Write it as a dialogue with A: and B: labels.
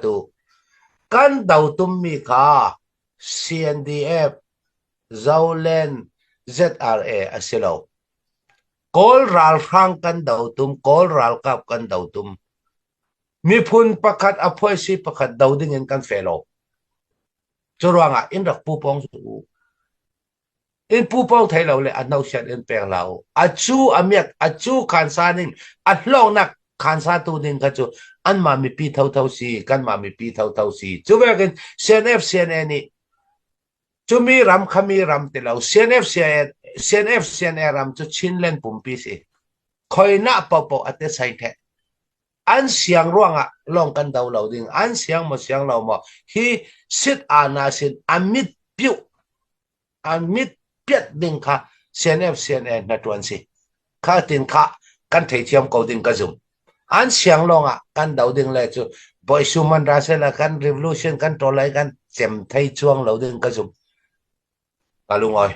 A: tu kan dau tum mi kha CNDF Zolen ZRA asilo kol ral rang kan dau tum kol ral kap kan dau tum mi phun pakhat aphoi si pakhat dau ding en kan felo churawanga in rak pu pong su in pu pong thai lo le anau siat in peng lao achu amiak achu khan sa ning a hlong nak khan sa tu ding ka chu an ma mi pi thau thau si kan ma mi pi thau thau si chu vekin CNF CNN ni chu mi ram khami ram te lo CNF CNN ram chu chin len pum pi si khoi na po po ate sai the an siang ruanga long kan dau lo ding an siang lo mo hi sit ana sin amit piu amit piet ding kha CNF CNN na tuan si kha tin kha kan thei thiam ko ding ka zum an siang longa kan dau ding le chu boy suman ra se la kan revolution kan to lai kan chem thei chuang lo ding ka zum kalungoi